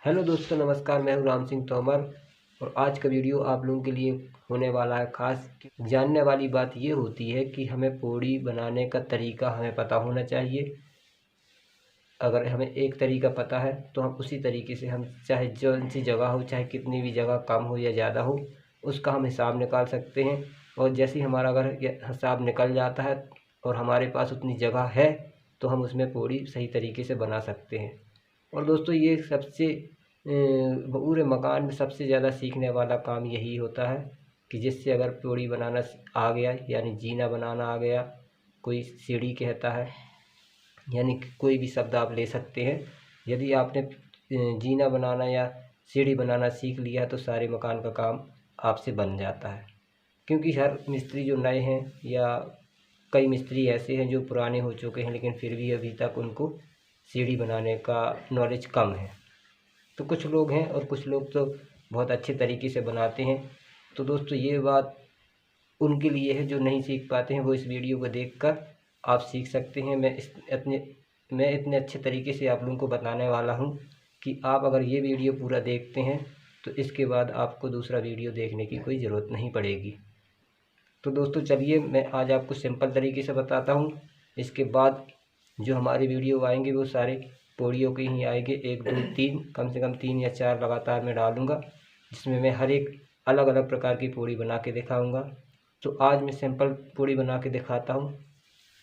Hello दोस्तों, नमस्कार। मैं हूं राम सिंह तोमर और आज का वीडियो आप लोगों के लिए होने वाला है खास। जानने वाली बात ये होती है कि हमें पूड़ी बनाने का तरीका हमें पता होना चाहिए। अगर हमें एक तरीका पता है तो हम उसी तरीके से हम चाहे जौन सी जगह हो, चाहे कितनी भी जगह कम हो या ज़्यादा हो, उसका हम हिसाब निकाल सकते हैं। और जैसे ही हमारा अगर ये हिसाब निकल जाता है और हमारे पास उतनी जगह है तो हम उसमें पूड़ी सही तरीके से बना सकते हैं। और दोस्तों, ये सबसे पूरे मकान में सबसे ज़्यादा सीखने वाला काम यही होता है कि जिससे अगर पूड़ी बनाना आ गया, यानी जीना बनाना आ गया, कोई सीढ़ी कहता है, यानी कि कोई भी शब्द आप ले सकते हैं। यदि आपने जीना बनाना या सीढ़ी बनाना सीख लिया तो सारे मकान का काम आपसे बन जाता है। क्योंकि हर मिस्त्री जो नए हैं या कई मिस्त्री ऐसे हैं जो पुराने हो चुके हैं लेकिन फिर भी अभी तक उनको सीढ़ी बनाने का नॉलेज कम है। तो कुछ लोग हैं और कुछ लोग तो बहुत अच्छे तरीके से बनाते हैं। तो दोस्तों, ये बात उनके लिए है जो नहीं सीख पाते हैं, वो इस वीडियो को देखकर आप सीख सकते हैं। मैं इतने अच्छे तरीके से आप लोगों को बताने वाला हूँ कि आप अगर ये वीडियो पूरा देखते हैं तो इसके बाद आपको दूसरा वीडियो देखने की कोई ज़रूरत नहीं पड़ेगी। तो दोस्तों चलिए, मैं आज आपको सिंपल तरीके से बताता हूँ। इसके बाद जो हमारे वीडियो आएंगे वो सारे पूड़ियों के ही आएंगे, 1 2 3, कम से कम 3 या 4 लगातार मैं डालूँगा, जिसमें मैं हर एक अलग अलग प्रकार की पूड़ी बना के दिखाऊँगा। तो आज मैं सिंपल पूड़ी बना के दिखाता हूँ।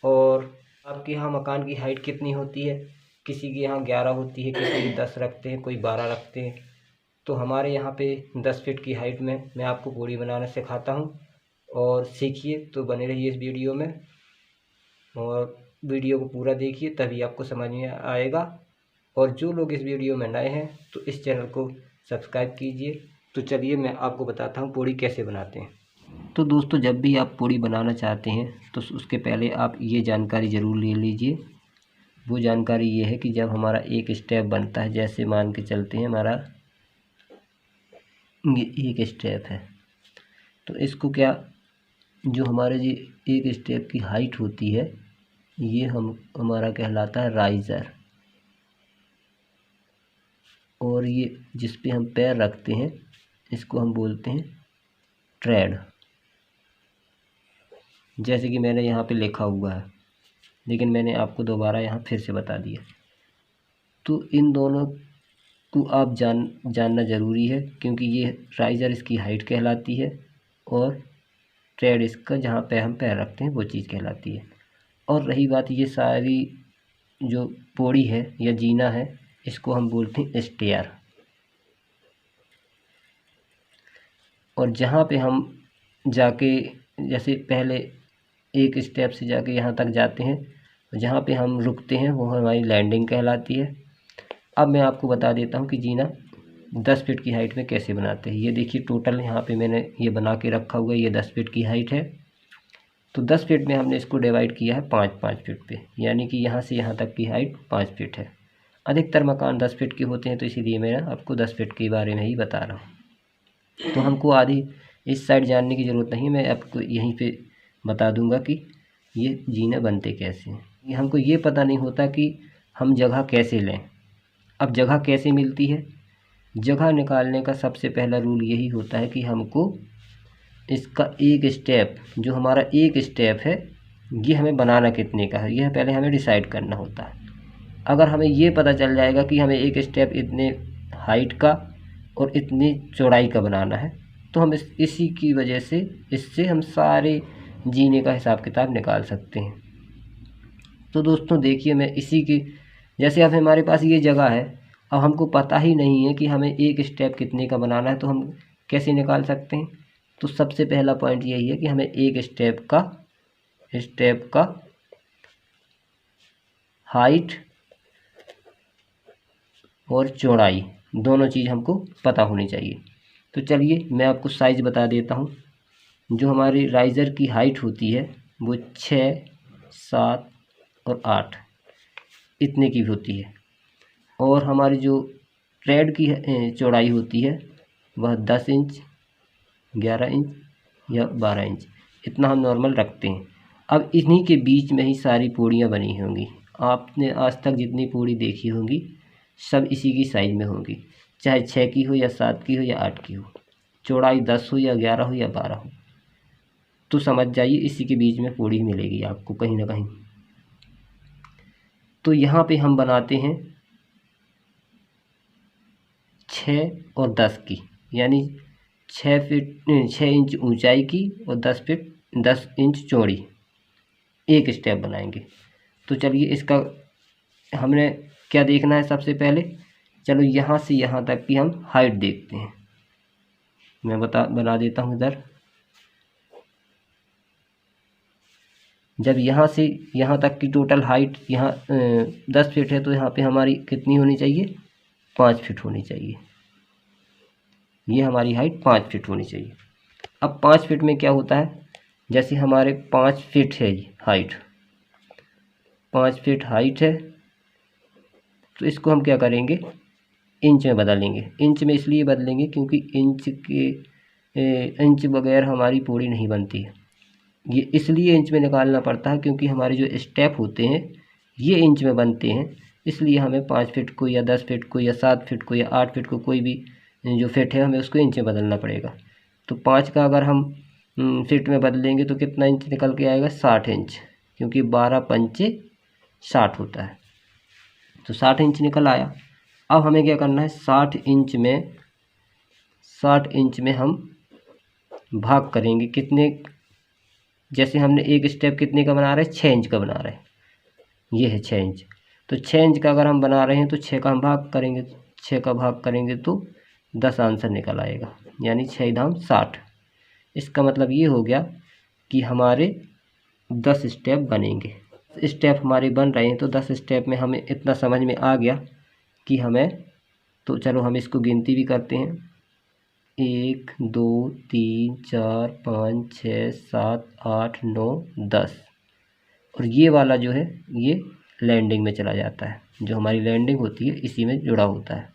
और आपके यहाँ मकान की हाइट कितनी होती है? किसी के यहाँ 11 होती है, किसी के 10 रखते हैं, कोई 12 रखते हैं। तो हमारे यहाँ पे 10 फीट की हाइट में मैं आपको पूड़ी बनाना सिखाता हूँ। और सीखिए, तो बने रहिए इस वीडियो में और वीडियो को पूरा देखिए, तभी आपको समझ में आएगा। और जो लोग इस वीडियो में नए हैं तो इस चैनल को सब्सक्राइब कीजिए। तो चलिए, मैं आपको बताता हूँ पूड़ी कैसे बनाते हैं। तो दोस्तों, जब भी आप पूड़ी बनाना चाहते हैं तो उसके पहले आप ये जानकारी ज़रूर ले लीजिए। वो जानकारी ये है कि जब हमारा एक स्टेप बनता है, जैसे मान के चलते हैं हमारा ये एक स्टेप है, तो इसको क्या, जो हमारे जी एक स्टेप की हाइट होती है, ये हमारा कहलाता है राइज़र। और ये जिस पे हम पैर रखते हैं इसको हम बोलते हैं ट्रेड। जैसे कि मैंने यहाँ पे लिखा हुआ है, लेकिन मैंने आपको दोबारा यहाँ फिर से बता दिया। तो इन दोनों को आप जानना ज़रूरी है, क्योंकि ये राइज़र इसकी हाइट कहलाती है और ट्रेड इसका जहाँ पे हम पैर रखते हैं वो चीज़ कहलाती है। और रही बात ये सारी जो पौड़ी है या जीना है, इसको हम बोलते हैं स्टेयर। और जहाँ पे हम जाके जैसे पहले एक स्टेप से जाके यहाँ तक जाते हैं, जहाँ पे हम रुकते हैं वो हमारी लैंडिंग कहलाती है। अब मैं आपको बता देता हूँ कि जीना 10 फीट की हाइट में कैसे बनाते हैं। ये देखिए, टोटल यहाँ पे मैंने ये बना के रखा हुआ है, ये 10 फीट की हाइट है। तो 10 फीट में हमने इसको डिवाइड किया है 5-5 फीट पे, यानी कि यहाँ से यहाँ तक की हाइट 5 फीट है। अधिकतर मकान 10 फीट के होते हैं, तो इसीलिए मैं आपको 10 फीट के बारे में ही बता रहा हूँ। तो हमको आधी इस साइड जानने की ज़रूरत नहीं, मैं आपको यहीं पे बता दूंगा कि ये जीने बनते कैसे हैं। ये हमको ये पता नहीं होता कि हम जगह कैसे लें। अब जगह कैसे मिलती है? जगह निकालने का सबसे पहला रूल यही होता है कि हमको इसका एक स्टेप, जो हमारा एक स्टेप है, ये हमें बनाना कितने का है, यह पहले हमें डिसाइड करना होता है। अगर हमें ये पता चल जाएगा कि हमें एक स्टेप इतने हाइट का और इतनी चौड़ाई का बनाना है, तो हम इसी की वजह से इससे हम सारे जीने का हिसाब किताब निकाल सकते हैं। तो दोस्तों देखिए, मैं इसी की जैसे अब हमारे पास ये जगह है, अब हमको पता ही नहीं है कि हमें एक स्टेप कितने का बनाना है, तो हम कैसे निकाल सकते हैं? तो सबसे पहला पॉइंट यही है कि हमें एक स्टेप का हाइट और चौड़ाई दोनों चीज़ हमको पता होनी चाहिए। तो चलिए, मैं आपको साइज़ बता देता हूँ। जो हमारी राइज़र की हाइट होती है वो 6, 7 और 8 इतने की होती है। और हमारी जो ट्रेड की चौड़ाई होती है वह 10 इंच, 11 इंच या 12 इंच, इतना हम नॉर्मल रखते हैं। अब इन्हीं के बीच में ही सारी पूड़ियाँ बनी होंगी। आपने आज तक जितनी पूड़ी देखी होंगी सब इसी की साइज में होंगी, चाहे 6 की हो या 7 की हो या 8 की हो, चौड़ाई 10 हो या 11 हो या 12 हो। तो समझ जाइए इसी के बीच में पूड़ी मिलेगी आपको कहीं ना कहीं। तो यहाँ पे हम बनाते हैं 6 और 10 की, यानी 6 इंच ऊंचाई की और 10 इंच चौड़ी, एक स्टेप बनाएंगे। तो चलिए इसका हमने क्या देखना है सबसे पहले, चलो यहाँ से यहाँ तक की हम हाइट देखते हैं। मैं बना देता हूँ इधर। जब यहाँ से यहाँ तक की टोटल हाइट यहाँ 10 फीट है, तो यहाँ पे हमारी कितनी होनी चाहिए, 5 फीट होनी चाहिए। ये हमारी हाइट 5 फीट होनी चाहिए। अब 5 फीट में क्या होता है, जैसे हमारे 5 फीट है हाइट, 5 फीट हाइट है, तो इसको हम क्या करेंगे, इंच में बदलेंगे। इंच में इसलिए बदलेंगे क्योंकि इंच बगैर हमारी पूड़ी नहीं बनती है। ये इसलिए इंच में निकालना पड़ता है क्योंकि हमारे जो स्टेप होते हैं ये इंच में बनते हैं। इसलिए हमें 5 फीट को या 10 फीट को या 7 फीट को या 8 फीट को, कोई भी जो फीट है हमें उसको इंच में बदलना पड़ेगा। तो 5 का अगर हम फीट में बदलेंगे तो कितना इंच निकल के आएगा, 60 इंच, क्योंकि 12 पंचे 60 होता है। तो 60 इंच निकल आया। अब हमें क्या करना है, 60 इंच में हम भाग करेंगे कितने, जैसे हमने एक स्टेप कितने का बना रहे हैं, 6 इंच का बना रहे हैं, ये है 6 इंच। तो 6 इंच का अगर हम बना रहे हैं तो 6 का हम भाग करेंगे, 6 का भाग करेंगे तो 10 आंसर निकल आएगा, यानी 6 दाम 60। इसका मतलब ये हो गया कि हमारे 10 स्टेप बनेंगे। स्टेप हमारे बन रहे हैं, तो 10 स्टेप में हमें इतना समझ में आ गया कि हमें, तो चलो हम इसको गिनती भी करते हैं, 1 2 3 4 5 6 7 8 9 10। और ये वाला जो है ये लैंडिंग में चला जाता है, जो हमारी लैंडिंग होती है इसी में जुड़ा होता है।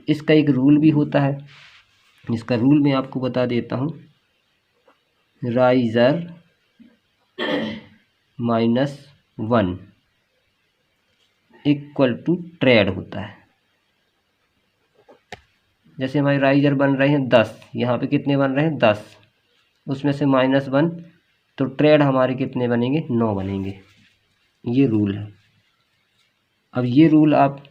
इसका एक रूल भी होता है, इसका रूल मैं आपको बता देता हूँ। राइजर -1 इक्वल टू ट्रेड होता है। जैसे हमारे राइजर बन रहे हैं 10, यहाँ पे कितने बन रहे हैं 10, उसमें से -1, तो ट्रेड हमारे कितने बनेंगे, 9 बनेंगे। ये रूल है। अब ये रूल आप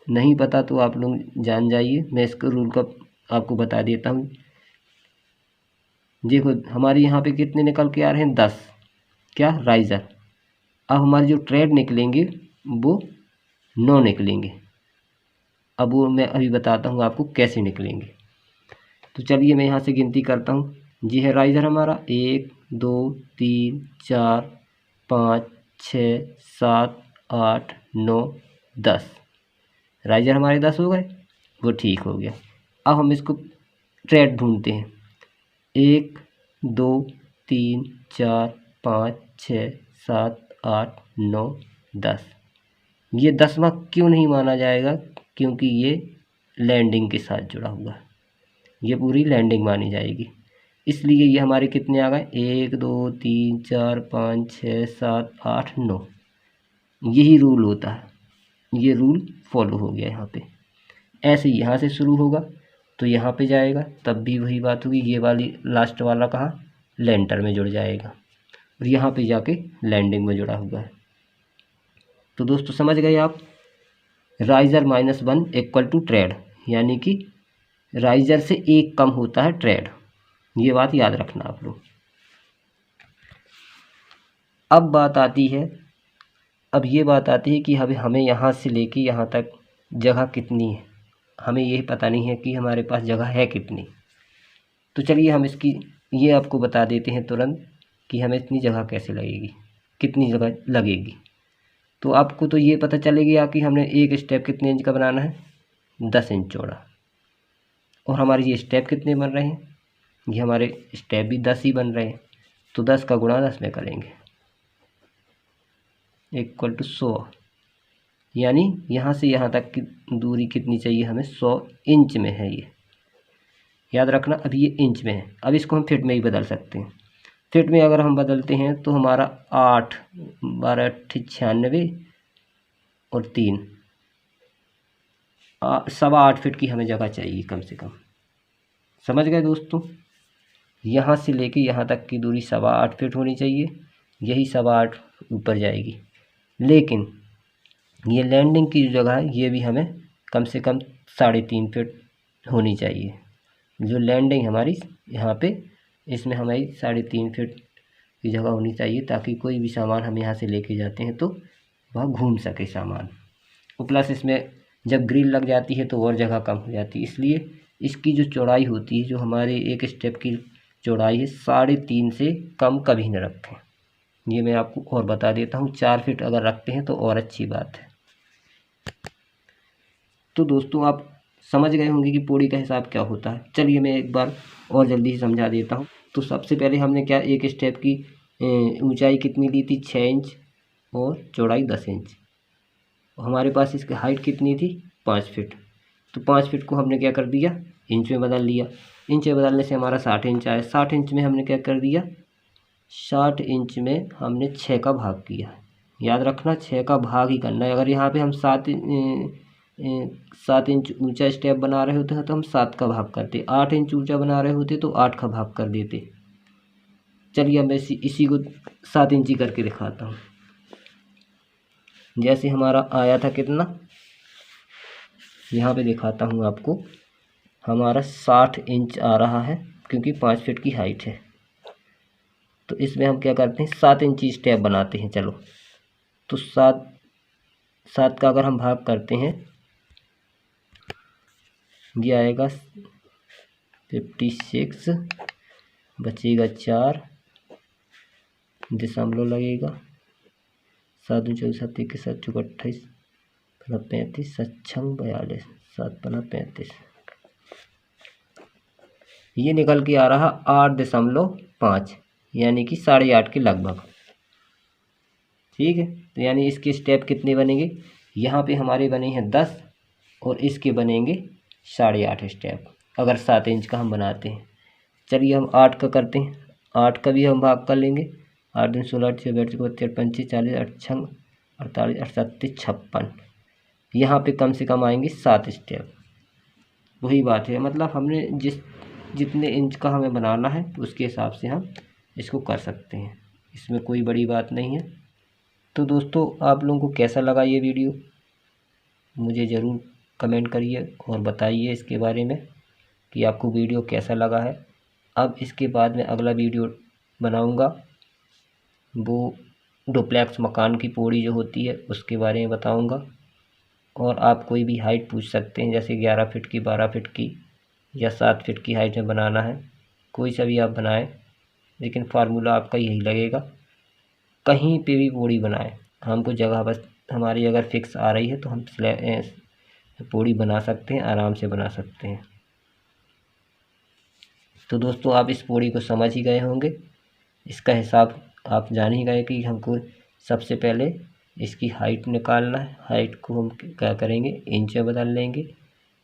नहीं पता तो आप लोग जान जाइए, मैं इसका रूल का आपको बता देता हूँ। देखो हमारे यहाँ पे कितने निकल के आ रहे हैं, 10, क्या राइजर। अब हमारे जो ट्रेड निकलेंगे वो 9 निकलेंगे। अब वो मैं अभी बताता हूँ आपको कैसे निकलेंगे। तो चलिए मैं यहाँ से गिनती करता हूँ। जी है राइजर हमारा 1 2 3 4 5 6 7 8 9 10। राइजर हमारे 10 हो गए, वो ठीक हो गया। अब हम इसको ट्रेड ढूंढते हैं, 1 2 3 4 5 6 7 8 9 10। ये 10वां क्यों नहीं माना जाएगा, क्योंकि ये लैंडिंग के साथ जुड़ा हुआ है, ये पूरी लैंडिंग मानी जाएगी। इसलिए ये हमारे कितने आ गए, 1 2 3 4 5 6 7 8 9। यही रूल होता है, ये रूल फॉलो हो गया यहाँ पे। ऐसे ही यहाँ से शुरू होगा तो यहाँ पे जाएगा, तब भी वही बात होगी, ये वाली लास्ट वाला कहाँ, लेंटर में जुड़ जाएगा, और यहाँ पे जाके लैंडिंग में जुड़ा हुआ है। तो दोस्तों समझ गए आप, राइजर -1 इक्वल टू ट्रेड, यानी कि राइजर से एक कम होता है ट्रेड, ये बात याद रखना आप लोग। अब ये बात आती है कि हमें यहाँ से लेके यहाँ तक जगह कितनी है, हमें ये पता नहीं है कि हमारे पास जगह है कितनी। तो चलिए हम इसकी ये आपको बता देते हैं तुरंत कि हमें इतनी जगह कैसे लगेगी, कितनी जगह लगेगी। तो आपको तो ये पता चलेगा कि हमने एक स्टेप कितने इंच का बनाना है, 10 इंच चौड़ा। और हमारे ये स्टेप कितने बन रहे हैं, ये हमारे स्टेप भी 10 ही बन रहे हैं, तो 10 का गुणा 10 में करेंगे इक्वल टू 100, यानी यहाँ से यहाँ तक की दूरी कितनी चाहिए हमें, 100 इंच में है ये, याद रखना। अब ये इंच में है, अब इसको हम फिट में ही बदल सकते हैं। फिट में अगर हम बदलते हैं तो हमारा 8 12 96 और 3 8.25 फीट की हमें जगह चाहिए कम से कम। समझ गए दोस्तों? यहाँ से लेके यहाँ तक की दूरी 8.25 फीट होनी चाहिए, यही 8.25 ऊपर जाएगी। लेकिन ये लैंडिंग की जो जगह है ये भी हमें कम से कम 3.5 फीट होनी चाहिए। जो लैंडिंग हमारी यहाँ पे, इसमें हमारी 3.5 फीट की जगह होनी चाहिए, ताकि कोई भी सामान हम यहाँ से लेके जाते हैं तो वह घूम सके सामान। और प्लस इसमें जब ग्रिल लग जाती है तो और जगह कम हो जाती है, इसलिए इसकी जो चौड़ाई होती है, जो हमारे एक स्टेप की चौड़ाई है, 3.5 से कम कभी न रखें। ये मैं आपको और बता देता हूँ, 4 फीट अगर रखते हैं तो और अच्छी बात है। तो दोस्तों आप समझ गए होंगे कि पौड़ी का हिसाब क्या होता है। चलिए मैं एक बार और जल्दी से समझा देता हूँ। तो सबसे पहले हमने क्या, एक स्टेप की ऊंचाई कितनी ली थी, 6 इंच, और चौड़ाई 10 इंच। हमारे पास इसकी हाइट कितनी थी, 5 फीट। तो 5 फीट को हमने क्या कर दिया, इंच में बदल लिया। इंच में बदलने से हमारा 60 इंच आया। 60 इंच में हमने क्या कर दिया, 60 इंच में हमने 6 का भाग किया। याद रखना 6 का भाग ही करना है। अगर यहाँ पे हम 7 इंच ऊंचा स्टेप बना रहे होते हैं तो हम 7 का भाग करते, 8 इंच ऊंचा बना रहे होते तो 8 का भाग कर देते। चलिए मैं इसी को 7 इंची करके दिखाता हूँ। जैसे हमारा आया था कितना, यहाँ पे दिखाता हूँ आपको, हमारा 60 इंच आ रहा है, क्योंकि 5 फीट की हाइट है। तो इसमें हम क्या करते हैं, 7 इंची स्टेप बनाते हैं। चलो तो 7 का अगर हम भाग करते हैं, ये आएगा 56, बचेगा 4 दशमलव लगेगा, 7 दूनी 24, 7 1 7 चौक 28, 35, 7 6 42, 7 5 35। ये निकल के आ रहा 8.5, यानी कि 8.5 के लगभग। ठीक है, तो यानी इसके स्टेप कितने बनेंगे, यहाँ पे हमारे बने हैं 10 और इसके बनेंगे 8.5 स्टेप, अगर 7 इंच का हम बनाते हैं। चलिए हम 8 का करते हैं, 8 का भी हम भाग कर लेंगे। 8 दूनी 16, 8 6 32 32 35 40 8 6 48 38 56। यहाँ पे कम से कम आएंगे 7 स्टेप। वही बात है, मतलब हमने जितने इंच का हमें बनाना है उसके हिसाब से हम इसको कर सकते हैं, इसमें कोई बड़ी बात नहीं है। तो दोस्तों आप लोगों को कैसा लगा ये वीडियो, मुझे ज़रूर कमेंट करिए और बताइए इसके बारे में कि आपको वीडियो कैसा लगा है। अब इसके बाद में अगला वीडियो बनाऊंगा, वो डुप्लेक्स मकान की पौड़ी जो होती है उसके बारे में बताऊंगा। और आप कोई भी हाइट पूछ सकते हैं, जैसे 11 फीट की, 12 फीट की या 7 फीट की हाइट में बनाना है, कोई सा भी आप बनाएं, लेकिन फार्मूला आपका यही लगेगा। कहीं पे भी पौड़ी बनाएं, हमको जगह बस हमारी अगर फिक्स आ रही है तो हम पौड़ी बना सकते हैं, आराम से बना सकते हैं। तो दोस्तों आप इस पौड़ी को समझ ही गए होंगे, इसका हिसाब आप जान ही गए कि हमको सबसे पहले इसकी हाइट निकालना है। हाइट को हम क्या करेंगे, इंच में बदल लेंगे,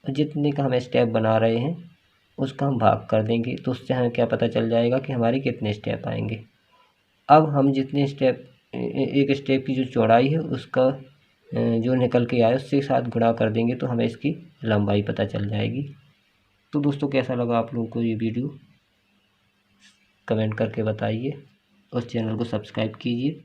और जितने का हम स्टेप बना रहे हैं उसका हम भाग कर देंगे, तो उससे हमें क्या पता चल जाएगा कि हमारे कितने स्टेप आएंगे। अब हम जितने स्टेप, एक स्टेप की जो चौड़ाई है उसका जो निकल के आए उसके साथ गुणा कर देंगे तो हमें इसकी लंबाई पता चल जाएगी। तो दोस्तों कैसा लगा आप लोगों को ये वीडियो, कमेंट करके बताइए और चैनल को सब्सक्राइब कीजिए।